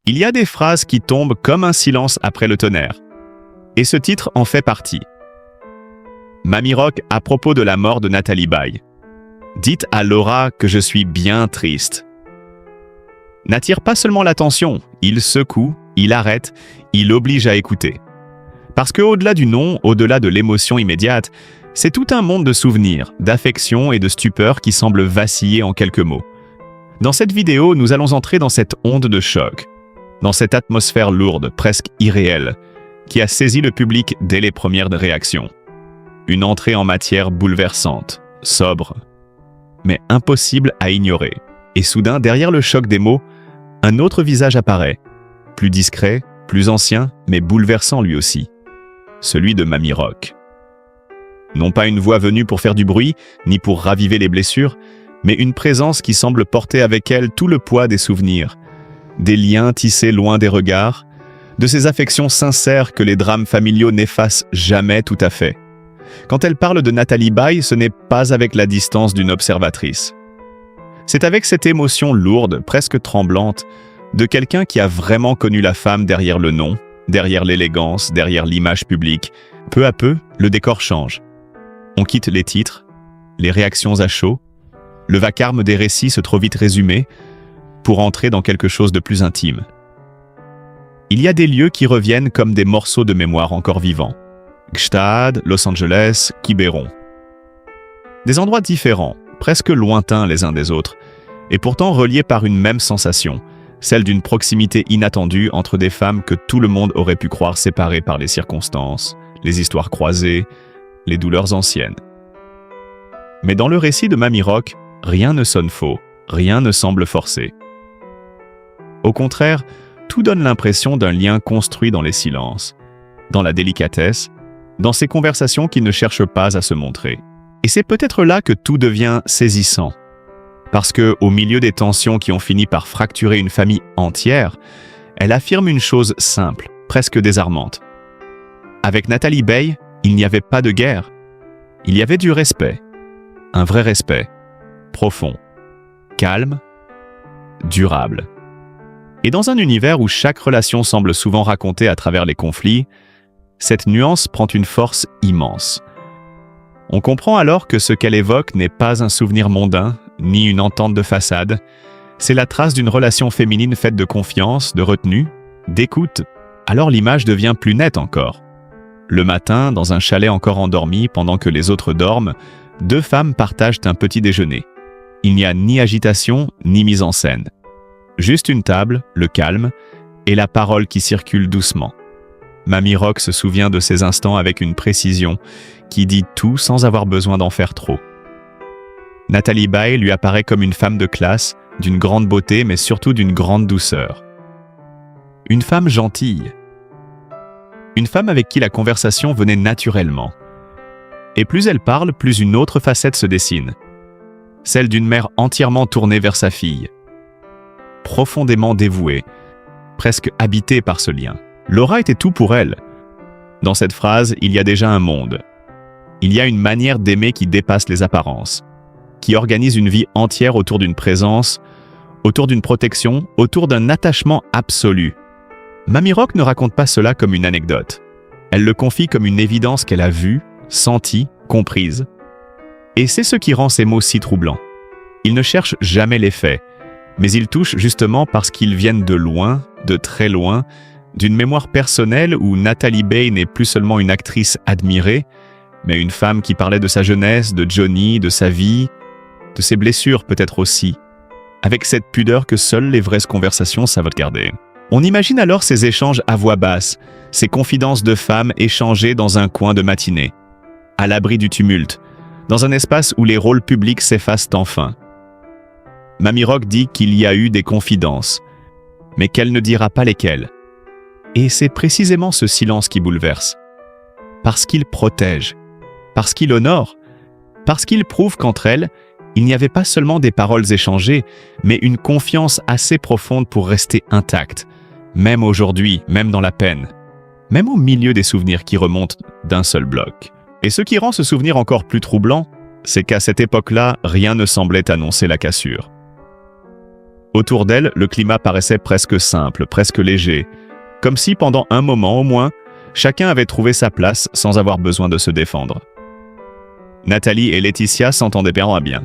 Il y a des phrases qui tombent comme un silence après le tonnerre. Et ce titre en fait partie. Mamie Rock à propos de la mort de Nathalie Baye. Dites à Laura que je suis bien triste. N'attire pas seulement l'attention, il secoue, il arrête, il oblige à écouter. Parce qu'au-delà du nom, au-delà de l'émotion immédiate, c'est tout un monde de souvenirs, d'affection et de stupeur qui semble vaciller en quelques mots. Dans cette vidéo, nous allons entrer dans cette onde de choc, dans cette atmosphère lourde, presque irréelle, qui a saisi le public dès les premières réactions. Une entrée en matière bouleversante, sobre, mais impossible à ignorer. Et soudain, derrière le choc des mots, un autre visage apparaît, plus discret, plus ancien, mais bouleversant lui aussi. Celui de Mamie Rock. Non pas une voix venue pour faire du bruit, ni pour raviver les blessures, mais une présence qui semble porter avec elle tout le poids des souvenirs, des liens tissés loin des regards, de ces affections sincères que les drames familiaux n'effacent jamais tout à fait. Quand elle parle de Nathalie Baye, ce n'est pas avec la distance d'une observatrice. C'est avec cette émotion lourde, presque tremblante, de quelqu'un qui a vraiment connu la femme derrière le nom, derrière l'élégance, derrière l'image publique. Peu à peu, le décor change. On quitte les titres, les réactions à chaud, le vacarme des récits se trop vite résumé, pour entrer dans quelque chose de plus intime. Il y a des lieux qui reviennent comme des morceaux de mémoire encore vivants. Gstaad, Los Angeles, Quiberon. Des endroits différents, presque lointains les uns des autres, et pourtant reliés par une même sensation, celle d'une proximité inattendue entre des femmes que tout le monde aurait pu croire séparées par les circonstances, les histoires croisées, les douleurs anciennes. Mais dans le récit de Mamie Rock, rien ne sonne faux, rien ne semble forcé. Au contraire, tout donne l'impression d'un lien construit dans les silences, dans la délicatesse, dans ces conversations qui ne cherchent pas à se montrer. Et c'est peut-être là que tout devient saisissant. Parce que, au milieu des tensions qui ont fini par fracturer une famille entière, elle affirme une chose simple, presque désarmante. Avec Nathalie Baye, il n'y avait pas de guerre. Il y avait du respect. Un vrai respect. Profond. Calme. Durable. Et dans un univers où chaque relation semble souvent racontée à travers les conflits, cette nuance prend une force immense. On comprend alors que ce qu'elle évoque n'est pas un souvenir mondain, ni une entente de façade. C'est la trace d'une relation féminine faite de confiance, de retenue, d'écoute. Alors l'image devient plus nette encore. Le matin, dans un chalet encore endormi pendant que les autres dorment, deux femmes partagent un petit déjeuner. Il n'y a ni agitation, ni mise en scène. Juste une table, le calme, et la parole qui circule doucement. Mamie Rock se souvient de ces instants avec une précision qui dit tout sans avoir besoin d'en faire trop. Nathalie Baye lui apparaît comme une femme de classe, d'une grande beauté mais surtout d'une grande douceur. Une femme gentille. Une femme avec qui la conversation venait naturellement. Et plus elle parle, plus une autre facette se dessine. Celle d'une mère entièrement tournée vers sa fille. Profondément dévouée, presque habitée par ce lien. Laura était tout pour elle. Dans cette phrase, il y a déjà un monde. Il y a une manière d'aimer qui dépasse les apparences, qui organise une vie entière autour d'une présence, autour d'une protection, autour d'un attachement absolu. Mamie Rock ne raconte pas cela comme une anecdote. Elle le confie comme une évidence qu'elle a vue, sentie, comprise. Et c'est ce qui rend ces mots si troublants. Ils ne cherchent jamais les faits, mais ils touchent justement parce qu'ils viennent de loin, de très loin, d'une mémoire personnelle où Nathalie Baye n'est plus seulement une actrice admirée, mais une femme qui parlait de sa jeunesse, de Johnny, de sa vie, de ses blessures peut-être aussi, avec cette pudeur que seules les vraies conversations savent garder. On imagine alors ces échanges à voix basse, ces confidences de femmes échangées dans un coin de matinée, à l'abri du tumulte, dans un espace où les rôles publics s'effacent enfin. Mamie Rock dit qu'il y a eu des confidences, mais qu'elle ne dira pas lesquelles. Et c'est précisément ce silence qui bouleverse. Parce qu'il protège, parce qu'il honore, parce qu'il prouve qu'entre elles, il n'y avait pas seulement des paroles échangées, mais une confiance assez profonde pour rester intacte, même aujourd'hui, même dans la peine, même au milieu des souvenirs qui remontent d'un seul bloc. Et ce qui rend ce souvenir encore plus troublant, c'est qu'à cette époque-là, rien ne semblait annoncer la cassure. Autour d'elle, le climat paraissait presque simple, presque léger, comme si pendant un moment au moins, chacun avait trouvé sa place sans avoir besoin de se défendre. Nathalie et Laetitia s'entendaient bien.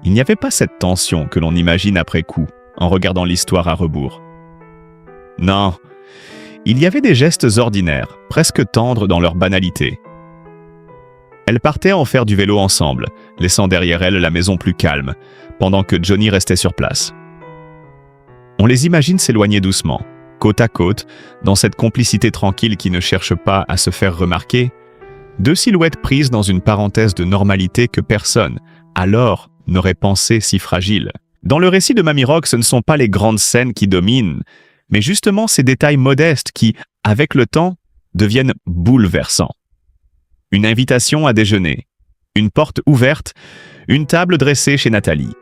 Il n'y avait pas cette tension que l'on imagine après coup, en regardant l'histoire à rebours. Non, il y avait des gestes ordinaires, presque tendres dans leur banalité. Elles partaient en faire du vélo ensemble, laissant derrière elles la maison plus calme, pendant que Johnny restait sur place. On les imagine s'éloigner doucement, côte à côte, dans cette complicité tranquille qui ne cherche pas à se faire remarquer, deux silhouettes prises dans une parenthèse de normalité que personne, alors, n'aurait pensé si fragile. Dans le récit de Mamie Rock, ce ne sont pas les grandes scènes qui dominent, mais justement ces détails modestes qui, avec le temps, deviennent bouleversants. Une invitation à déjeuner, une porte ouverte, une table dressée chez Nathalie.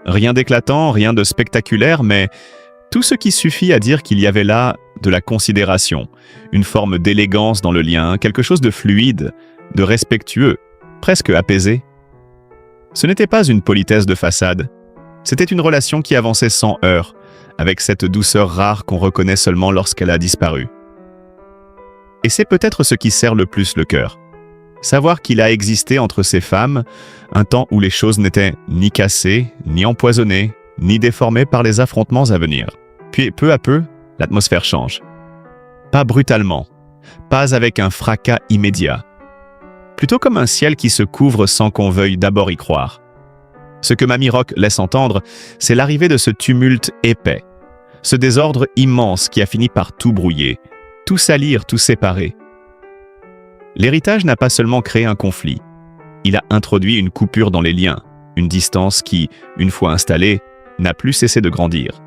Rien d'éclatant, rien de spectaculaire, mais tout ce qui suffit à dire qu'il y avait là de la considération, une forme d'élégance dans le lien, quelque chose de fluide, de respectueux, presque apaisé. Ce n'était pas une politesse de façade, c'était une relation qui avançait sans heurts, avec cette douceur rare qu'on reconnaît seulement lorsqu'elle a disparu. Et c'est peut-être ce qui serre le plus le cœur. Savoir qu'il a existé entre ces femmes un temps où les choses n'étaient ni cassées, ni empoisonnées, ni déformées par les affrontements à venir. Puis peu à peu, l'atmosphère change. Pas brutalement, pas avec un fracas immédiat. Plutôt comme un ciel qui se couvre sans qu'on veuille d'abord y croire. Ce que Mamie Rock laisse entendre, c'est l'arrivée de ce tumulte épais, ce désordre immense qui a fini par tout brouiller, tout salir, tout séparer. L'héritage n'a pas seulement créé un conflit, il a introduit une coupure dans les liens, une distance qui, une fois installée, n'a plus cessé de grandir.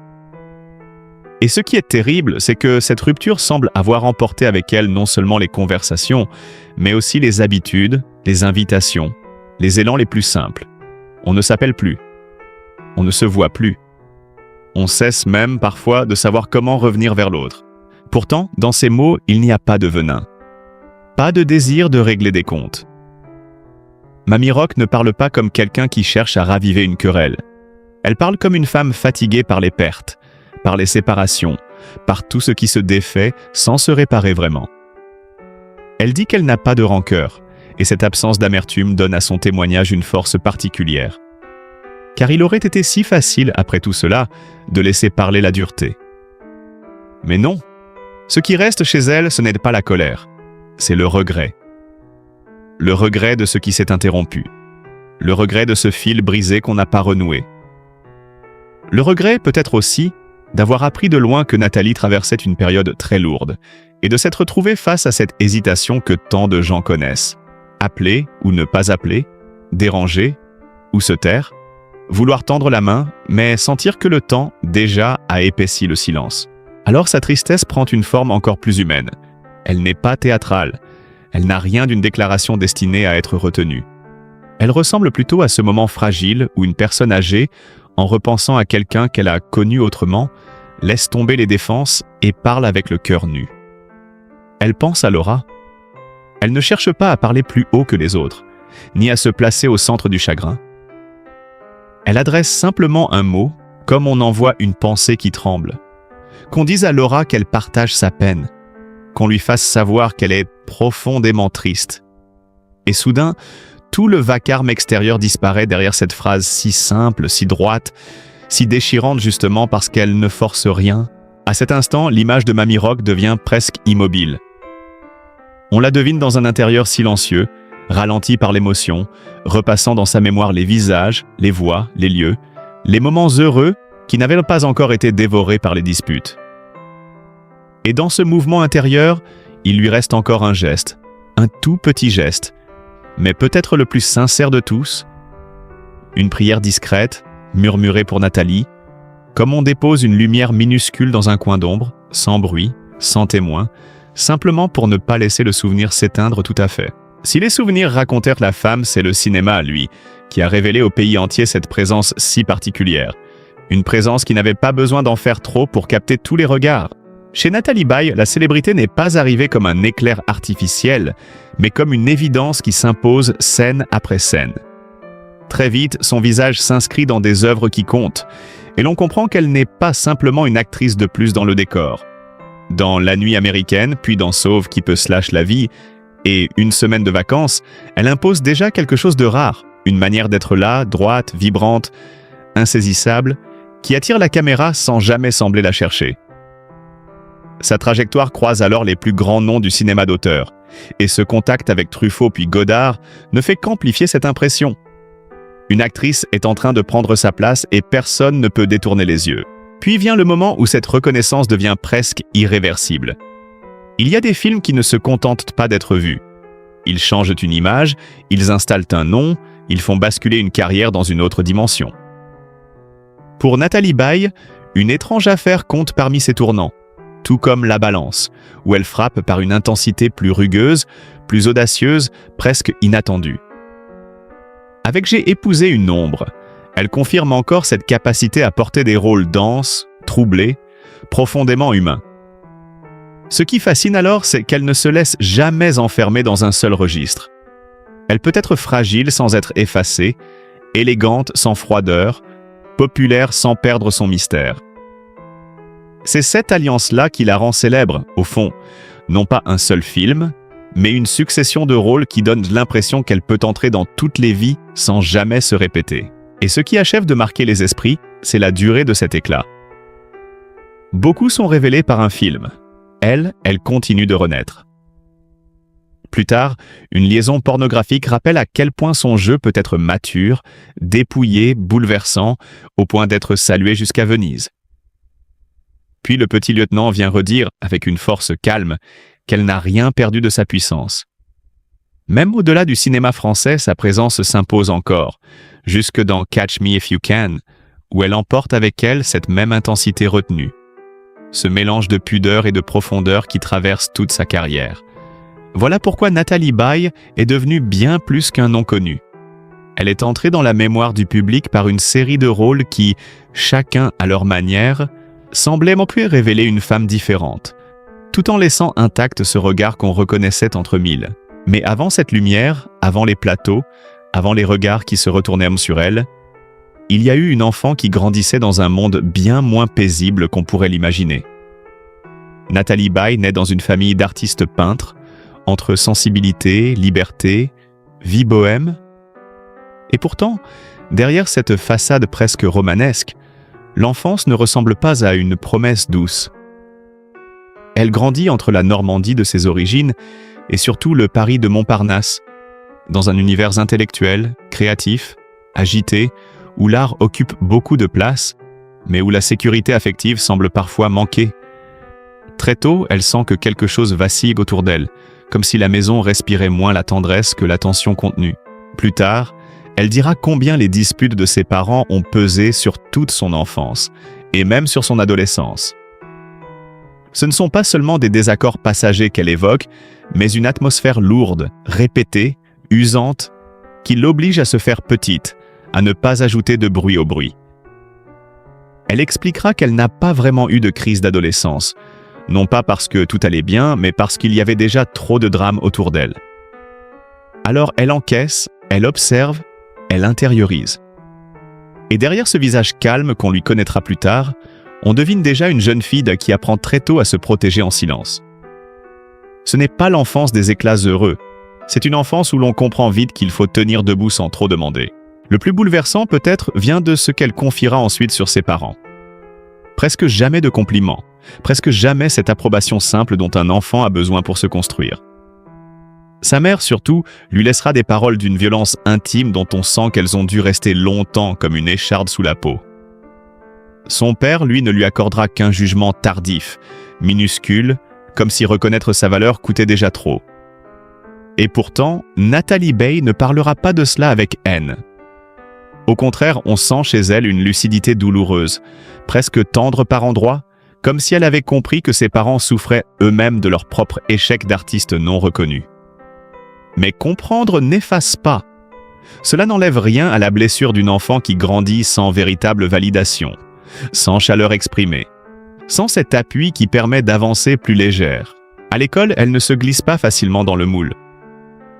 Et ce qui est terrible, c'est que cette rupture semble avoir emporté avec elle non seulement les conversations, mais aussi les habitudes, les invitations, les élans les plus simples. On ne s'appelle plus. On ne se voit plus. On cesse même parfois de savoir comment revenir vers l'autre. Pourtant, dans ces mots, il n'y a pas de venin. Pas de désir de régler des comptes. Mamie Rock ne parle pas comme quelqu'un qui cherche à raviver une querelle. Elle parle comme une femme fatiguée par les pertes, par les séparations, par tout ce qui se défait sans se réparer vraiment. Elle dit qu'elle n'a pas de rancœur, et cette absence d'amertume donne à son témoignage une force particulière. Car il aurait été si facile, après tout cela, de laisser parler la dureté. Mais non, ce qui reste chez elle, ce n'est pas la colère, c'est le regret. Le regret de ce qui s'est interrompu, le regret de ce fil brisé qu'on n'a pas renoué. Le regret peut-être aussi d'avoir appris de loin que Nathalie traversait une période très lourde, et de s'être retrouvée face à cette hésitation que tant de gens connaissent. Appeler ou ne pas appeler, déranger ou se taire, vouloir tendre la main, mais sentir que le temps déjà a épaissi le silence. Alors sa tristesse prend une forme encore plus humaine. Elle n'est pas théâtrale, elle n'a rien d'une déclaration destinée à être retenue. Elle ressemble plutôt à ce moment fragile où une personne âgée, en repensant à quelqu'un qu'elle a connu autrement, laisse tomber les défenses et parle avec le cœur nu. Elle pense à Laura. Elle ne cherche pas à parler plus haut que les autres, ni à se placer au centre du chagrin. Elle adresse simplement un mot, comme on envoie une pensée qui tremble. Qu'on dise à Laura qu'elle partage sa peine, qu'on lui fasse savoir qu'elle est profondément triste. Et soudain, tout le vacarme extérieur disparaît derrière cette phrase si simple, si droite, si déchirante justement parce qu'elle ne force rien. À cet instant, l'image de Mamie Rock devient presque immobile. On la devine dans un intérieur silencieux, ralenti par l'émotion, repassant dans sa mémoire les visages, les voix, les lieux, les moments heureux qui n'avaient pas encore été dévorés par les disputes. Et dans ce mouvement intérieur, il lui reste encore un geste, un tout petit geste, mais peut-être le plus sincère de tous, une prière discrète, murmurée pour Nathalie, comme on dépose une lumière minuscule dans un coin d'ombre, sans bruit, sans témoin, simplement pour ne pas laisser le souvenir s'éteindre tout à fait. Si les souvenirs racontèrent la femme, c'est le cinéma, lui, qui a révélé au pays entier cette présence si particulière. Une présence qui n'avait pas besoin d'en faire trop pour capter tous les regards. Chez Nathalie Baye, la célébrité n'est pas arrivée comme un éclair artificiel, mais comme une évidence qui s'impose scène après scène. Très vite, son visage s'inscrit dans des œuvres qui comptent, et l'on comprend qu'elle n'est pas simplement une actrice de plus dans le décor. Dans La Nuit américaine, puis dans Sauve qui peut slash la vie, et Une semaine de vacances, elle impose déjà quelque chose de rare, une manière d'être là, droite, vibrante, insaisissable, qui attire la caméra sans jamais sembler la chercher. Sa trajectoire croise alors les plus grands noms du cinéma d'auteur, et ce contact avec Truffaut puis Godard ne fait qu'amplifier cette impression. Une actrice est en train de prendre sa place et personne ne peut détourner les yeux. Puis vient le moment où cette reconnaissance devient presque irréversible. Il y a des films qui ne se contentent pas d'être vus. Ils changent une image, ils installent un nom, ils font basculer une carrière dans une autre dimension. Pour Nathalie Baye, Une étrange affaire compte parmi ses tournants, tout comme La Balance, où elle frappe par une intensité plus rugueuse, plus audacieuse, presque inattendue. Avec J'ai épousé une ombre, elle confirme encore cette capacité à porter des rôles denses, troublés, profondément humains. Ce qui fascine alors, c'est qu'elle ne se laisse jamais enfermer dans un seul registre. Elle peut être fragile sans être effacée, élégante sans froideur, populaire sans perdre son mystère. C'est cette alliance-là qui la rend célèbre, au fond, non pas un seul film, mais une succession de rôles qui donnent l'impression qu'elle peut entrer dans toutes les vies sans jamais se répéter. Et ce qui achève de marquer les esprits, c'est la durée de cet éclat. Beaucoup sont révélés par un film. Elle continue de renaître. Plus tard, une liaison pornographique rappelle à quel point son jeu peut être mature, dépouillé, bouleversant, au point d'être salué jusqu'à Venise. Puis le petit lieutenant vient redire, avec une force calme, qu'elle n'a rien perdu de sa puissance. Même au-delà du cinéma français, sa présence s'impose encore, jusque dans Catch Me If You Can, où elle emporte avec elle cette même intensité retenue. Ce mélange de pudeur et de profondeur qui traverse toute sa carrière. Voilà pourquoi Nathalie Baye est devenue bien plus qu'un nom connu. Elle est entrée dans la mémoire du public par une série de rôles qui, chacun à leur manière, semblaient m'empuyer révéler une femme différente, tout en laissant intact ce regard qu'on reconnaissait entre mille. Mais avant cette lumière, avant les plateaux, avant les regards qui se retournaient sur elle, il y a eu une enfant qui grandissait dans un monde bien moins paisible qu'on pourrait l'imaginer. Nathalie Baye naît dans une famille d'artistes peintres, entre sensibilité, liberté, vie bohème. Et pourtant, derrière cette façade presque romanesque, l'enfance ne ressemble pas à une promesse douce. Elle grandit entre la Normandie de ses origines et surtout le Paris de Montparnasse, dans un univers intellectuel, créatif, agité, où l'art occupe beaucoup de place, mais où la sécurité affective semble parfois manquer. Très tôt, elle sent que quelque chose vacille autour d'elle, comme si la maison respirait moins la tendresse que l'attention contenue. Plus tard, elle dira combien les disputes de ses parents ont pesé sur toute son enfance, et même sur son adolescence. Ce ne sont pas seulement des désaccords passagers qu'elle évoque, mais une atmosphère lourde, répétée, usante, qui l'oblige à se faire petite, à ne pas ajouter de bruit au bruit. Elle expliquera qu'elle n'a pas vraiment eu de crise d'adolescence, non pas parce que tout allait bien, mais parce qu'il y avait déjà trop de drames autour d'elle. Alors elle encaisse, elle observe, elle intériorise. Et derrière ce visage calme qu'on lui connaîtra plus tard, on devine déjà une jeune fille qui apprend très tôt à se protéger en silence. Ce n'est pas l'enfance des éclats heureux, c'est une enfance où l'on comprend vite qu'il faut tenir debout sans trop demander. Le plus bouleversant peut-être vient de ce qu'elle confiera ensuite sur ses parents. Presque jamais de compliments, presque jamais cette approbation simple dont un enfant a besoin pour se construire. Sa mère, surtout, lui laissera des paroles d'une violence intime dont on sent qu'elles ont dû rester longtemps comme une écharde sous la peau. Son père, lui, ne lui accordera qu'un jugement tardif, minuscule, comme si reconnaître sa valeur coûtait déjà trop. Et pourtant, Nathalie Baye ne parlera pas de cela avec haine. Au contraire, on sent chez elle une lucidité douloureuse, presque tendre par endroits, comme si elle avait compris que ses parents souffraient eux-mêmes de leur propre échec d'artiste non reconnu. Mais comprendre n'efface pas. Cela n'enlève rien à la blessure d'une enfant qui grandit sans véritable validation, sans chaleur exprimée, sans cet appui qui permet d'avancer plus légère. À l'école, elle ne se glisse pas facilement dans le moule.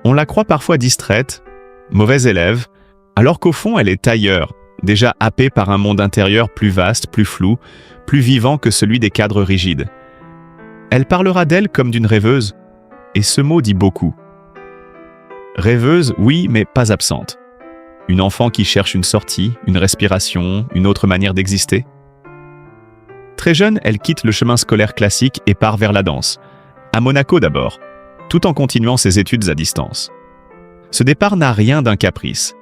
On la croit parfois distraite, mauvaise élève, alors qu'au fond, elle est ailleurs, déjà happée par un monde intérieur plus vaste, plus flou, plus vivant que celui des cadres rigides. Elle parlera d'elle comme d'une rêveuse, et ce mot dit beaucoup. Rêveuse, oui, mais pas absente. Une enfant qui cherche une sortie, une respiration, une autre manière d'exister. Très jeune, elle quitte le chemin scolaire classique et part vers la danse. À Monaco d'abord, tout en continuant ses études à distance. Ce départ n'a rien d'un caprice.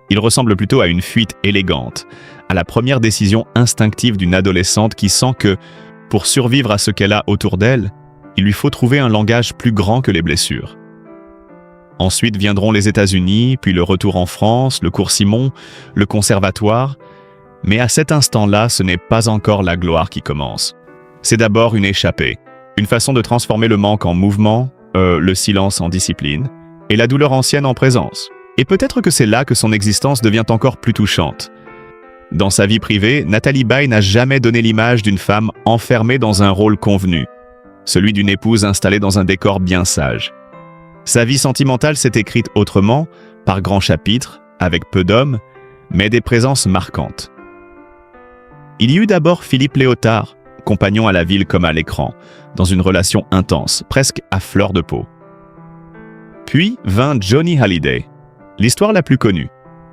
Il ressemble plutôt à une fuite élégante, à la première décision instinctive d'une adolescente qui sent que, pour survivre à ce qu'elle a autour d'elle, il lui faut trouver un langage plus grand que les blessures. Ensuite viendront les États-Unis, puis le retour en France, le cours Simon, le conservatoire. Mais à cet instant-là, ce n'est pas encore la gloire qui commence. C'est d'abord une échappée, une façon de transformer le manque en mouvement, le silence en discipline, et la douleur ancienne en présence. Et peut-être que c'est là que son existence devient encore plus touchante. Dans sa vie privée, Nathalie Baye n'a jamais donné l'image d'une femme enfermée dans un rôle convenu, celui d'une épouse installée dans un décor bien sage. Sa vie sentimentale s'est écrite autrement, par grands chapitres, avec peu d'hommes, mais des présences marquantes. Il y eut d'abord Philippe Léotard, compagnon à la ville comme à l'écran, dans une relation intense, presque à fleur de peau. Puis vint Johnny Hallyday, l'histoire la plus connue,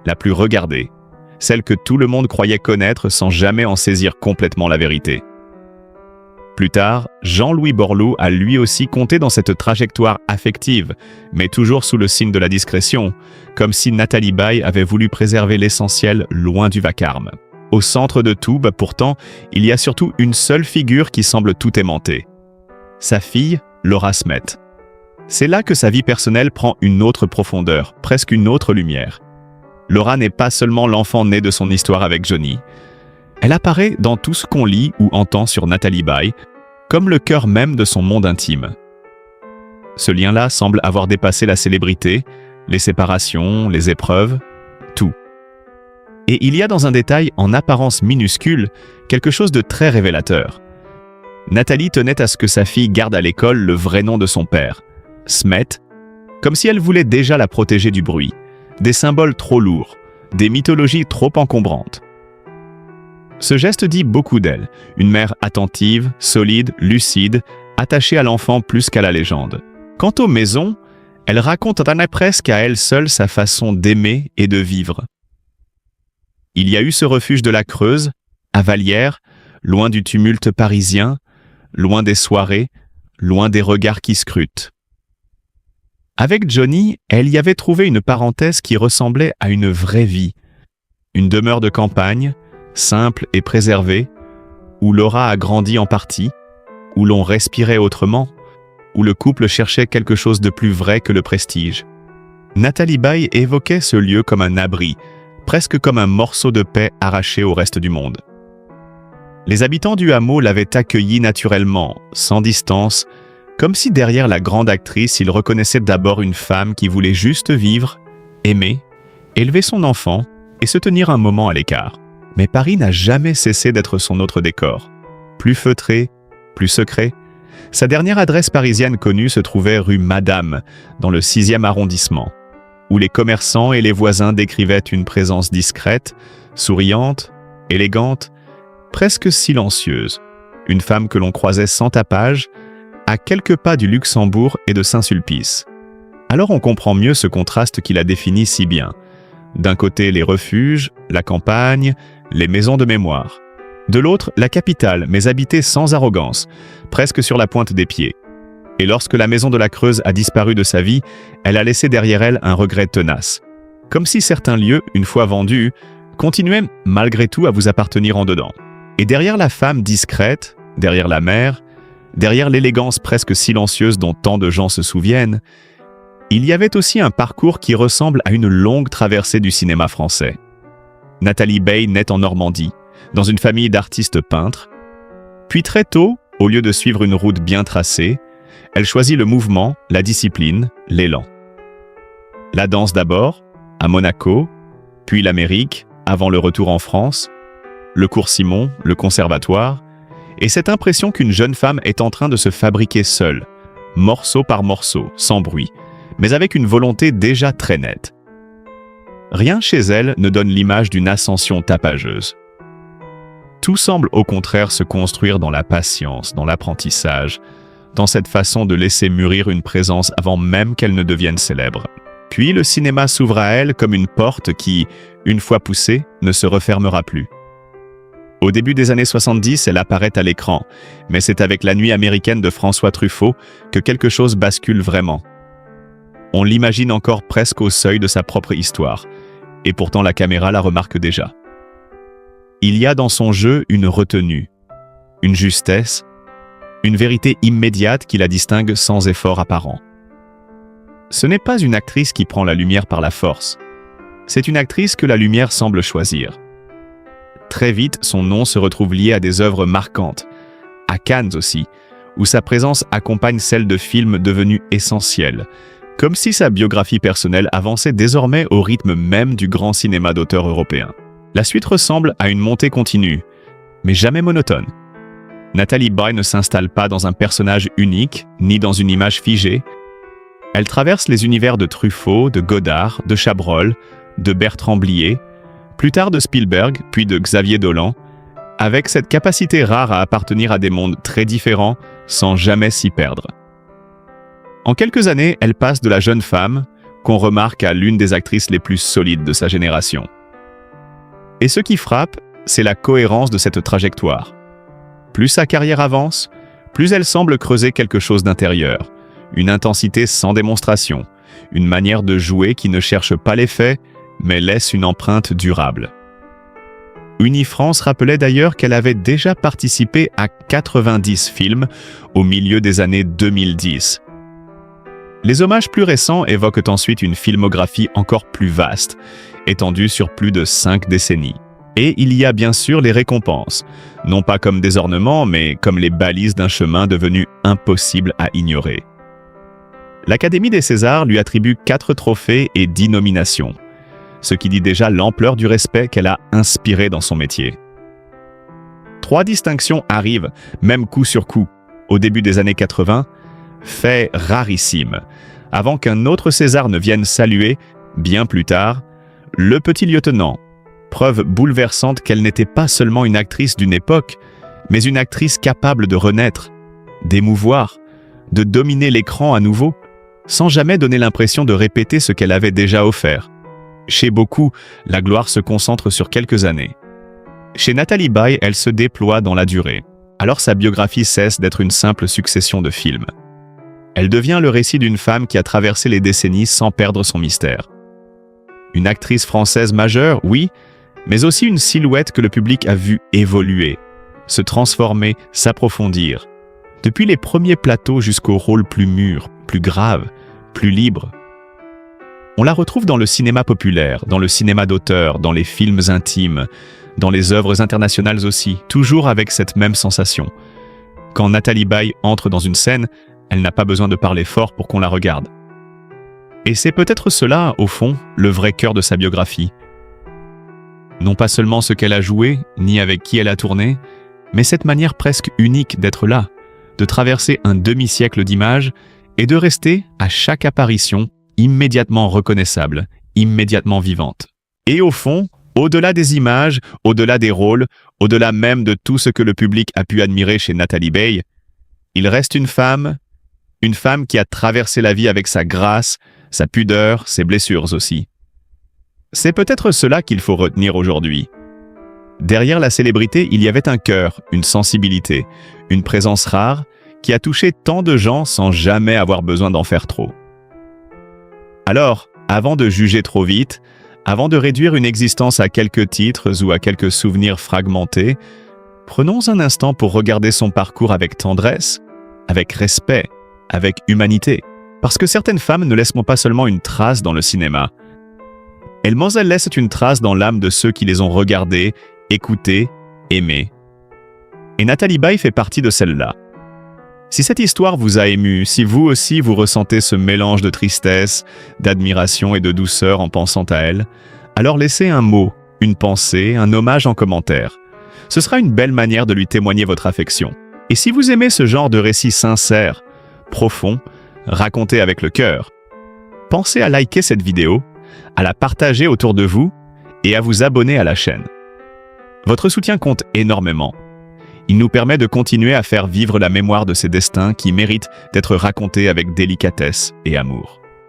la plus regardée, celle que tout le monde croyait connaître sans jamais en saisir complètement la vérité. Plus tard, Jean-Louis Borloo a lui aussi compté dans cette trajectoire affective, mais toujours sous le signe de la discrétion, comme si Nathalie Baye avait voulu préserver l'essentiel loin du vacarme. Au centre de tout, pourtant, il y a surtout une seule figure qui semble tout aimanter. Sa fille, Laura Smet. C'est là que sa vie personnelle prend une autre profondeur, presque une autre lumière. Laura n'est pas seulement l'enfant né de son histoire avec Johnny. Elle apparaît dans tout ce qu'on lit ou entend sur Nathalie Baye, comme le cœur même de son monde intime. Ce lien-là semble avoir dépassé la célébrité, les séparations, les épreuves, tout. Et il y a dans un détail en apparence minuscule quelque chose de très révélateur. Nathalie tenait à ce que sa fille garde à l'école le vrai nom de son père, Smet, comme si elle voulait déjà la protéger du bruit, des symboles trop lourds, des mythologies trop encombrantes. Ce geste dit beaucoup d'elle, une mère attentive, solide, lucide, attachée à l'enfant plus qu'à la légende. Quant aux maisons, elle raconte presque à elle seule sa façon d'aimer et de vivre. Il y a eu ce refuge de la Creuse, à Vallières, loin du tumulte parisien, loin des soirées, loin des regards qui scrutent. Avec Johnny, elle y avait trouvé une parenthèse qui ressemblait à une vraie vie, une demeure de campagne, simple et préservée, où Laura a grandi en partie, où l'on respirait autrement, où le couple cherchait quelque chose de plus vrai que le prestige. Nathalie Baye évoquait ce lieu comme un abri, presque comme un morceau de paix arraché au reste du monde. Les habitants du hameau l'avaient accueillie naturellement, sans distance, comme si derrière la grande actrice, ils reconnaissaient d'abord une femme qui voulait juste vivre, aimer, élever son enfant et se tenir un moment à l'écart. Mais Paris n'a jamais cessé d'être son autre décor. Plus feutré, plus secret. Sa dernière adresse parisienne connue se trouvait rue Madame, dans le 6e arrondissement, où les commerçants et les voisins décrivaient une présence discrète, souriante, élégante, presque silencieuse. Une femme que l'on croisait sans tapage, à quelques pas du Luxembourg et de Saint-Sulpice. Alors on comprend mieux ce contraste qui la définit si bien. D'un côté, les refuges, la campagne, les maisons de mémoire. De l'autre, la capitale, mais habitée sans arrogance, presque sur la pointe des pieds. Et lorsque la maison de la Creuse a disparu de sa vie, elle a laissé derrière elle un regret tenace. Comme si certains lieux, une fois vendus, continuaient malgré tout à vous appartenir en dedans. Et derrière la femme discrète, derrière la mère, derrière l'élégance presque silencieuse dont tant de gens se souviennent, il y avait aussi un parcours qui ressemble à une longue traversée du cinéma français. Nathalie Baye naît en Normandie, dans une famille d'artistes peintres. Puis très tôt, au lieu de suivre une route bien tracée, elle choisit le mouvement, la discipline, l'élan. La danse d'abord, à Monaco, puis l'Amérique, avant le retour en France, le cours Simon, le conservatoire, et cette impression qu'une jeune femme est en train de se fabriquer seule, morceau par morceau, sans bruit, mais avec une volonté déjà très nette. Rien chez elle ne donne l'image d'une ascension tapageuse. Tout semble au contraire se construire dans la patience, dans l'apprentissage, dans cette façon de laisser mûrir une présence avant même qu'elle ne devienne célèbre. Puis le cinéma s'ouvre à elle comme une porte qui, une fois poussée, ne se refermera plus. Au début des années 70, elle apparaît à l'écran, mais c'est avec La Nuit américaine de François Truffaut que quelque chose bascule vraiment. On l'imagine encore presque au seuil de sa propre histoire, et pourtant la caméra la remarque déjà. Il y a dans son jeu une retenue, une justesse, une vérité immédiate qui la distingue sans effort apparent. Ce n'est pas une actrice qui prend la lumière par la force, c'est une actrice que la lumière semble choisir. Très vite, son nom se retrouve lié à des œuvres marquantes, à Cannes aussi, où sa présence accompagne celle de films devenus essentiels, comme si sa biographie personnelle avançait désormais au rythme même du grand cinéma d'auteur européen. La suite ressemble à une montée continue, mais jamais monotone. Nathalie Baye ne s'installe pas dans un personnage unique, ni dans une image figée. Elle traverse les univers de Truffaut, de Godard, de Chabrol, de Bertrand Blier, plus tard de Spielberg, puis de Xavier Dolan, avec cette capacité rare à appartenir à des mondes très différents sans jamais s'y perdre. En quelques années, elle passe de la jeune femme, qu'on remarque à l'une des actrices les plus solides de sa génération. Et ce qui frappe, c'est la cohérence de cette trajectoire. Plus sa carrière avance, plus elle semble creuser quelque chose d'intérieur, une intensité sans démonstration, une manière de jouer qui ne cherche pas l'effet, mais laisse une empreinte durable. Unifrance rappelait d'ailleurs qu'elle avait déjà participé à 90 films au milieu des années 2010. Les hommages plus récents évoquent ensuite une filmographie encore plus vaste, étendue sur plus de 5 décennies. Et il y a bien sûr les récompenses, non pas comme des ornements, mais comme les balises d'un chemin devenu impossible à ignorer. L'Académie des Césars lui attribue 4 trophées et 10 nominations, ce qui dit déjà l'ampleur du respect qu'elle a inspiré dans son métier. 3 distinctions arrivent, même coup sur coup, au début des années 80, fait rarissime, avant qu'un autre César ne vienne saluer, bien plus tard, Le Petit Lieutenant, preuve bouleversante qu'elle n'était pas seulement une actrice d'une époque, mais une actrice capable de renaître, d'émouvoir, de dominer l'écran à nouveau, sans jamais donner l'impression de répéter ce qu'elle avait déjà offert. Chez beaucoup, la gloire se concentre sur quelques années. Chez Nathalie Baye, elle se déploie dans la durée. Alors sa biographie cesse d'être une simple succession de films. Elle devient le récit d'une femme qui a traversé les décennies sans perdre son mystère. Une actrice française majeure, oui, mais aussi une silhouette que le public a vue évoluer, se transformer, s'approfondir. Depuis les premiers plateaux jusqu'aux rôles plus mûrs, plus graves, plus libres. On la retrouve dans le cinéma populaire, dans le cinéma d'auteur, dans les films intimes, dans les œuvres internationales aussi, toujours avec cette même sensation. Quand Nathalie Baye entre dans une scène, elle n'a pas besoin de parler fort pour qu'on la regarde. Et c'est peut-être cela, au fond, le vrai cœur de sa biographie. Non pas seulement ce qu'elle a joué, ni avec qui elle a tourné, mais cette manière presque unique d'être là, de traverser un demi-siècle d'images et de rester, à chaque apparition, immédiatement reconnaissable, immédiatement vivante. Et au fond, au-delà des images, au-delà des rôles, au-delà même de tout ce que le public a pu admirer chez Nathalie Baye, il reste une femme qui a traversé la vie avec sa grâce, sa pudeur, ses blessures aussi. C'est peut-être cela qu'il faut retenir aujourd'hui. Derrière la célébrité, il y avait un cœur, une sensibilité, une présence rare qui a touché tant de gens sans jamais avoir besoin d'en faire trop. Alors, avant de juger trop vite, avant de réduire une existence à quelques titres ou à quelques souvenirs fragmentés, prenons un instant pour regarder son parcours avec tendresse, avec respect, avec humanité. Parce que certaines femmes ne laisseront pas seulement une trace dans le cinéma. Elles laissent une trace dans l'âme de ceux qui les ont regardées, écoutées, aimées. Et Nathalie Baye fait partie de celle-là. Si cette histoire vous a ému, si vous aussi vous ressentez ce mélange de tristesse, d'admiration et de douceur en pensant à elle, alors laissez un mot, une pensée, un hommage en commentaire. Ce sera une belle manière de lui témoigner votre affection. Et si vous aimez ce genre de récit sincère, profond, raconté avec le cœur, pensez à liker cette vidéo, à la partager autour de vous et à vous abonner à la chaîne. Votre soutien compte énormément. Il nous permet de continuer à faire vivre la mémoire de ces destins qui méritent d'être racontés avec délicatesse et amour.